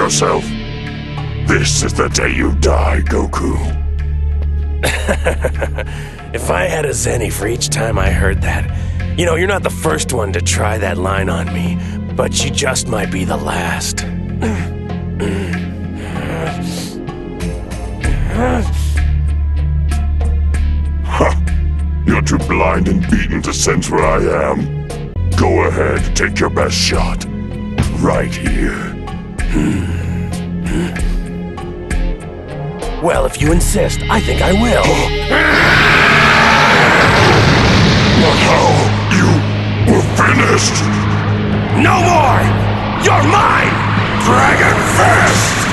yourself. This is the day you die, Goku. If I had a zenny for each time I heard that. You know, you're not the first one to try that line on me, but you just might be the last. You're too blind and beaten to sense where I am. Go ahead, take your best shot. Right here. Well, if you insist, I think I will. How? You were finished? No more! You're mine! Dragonfist!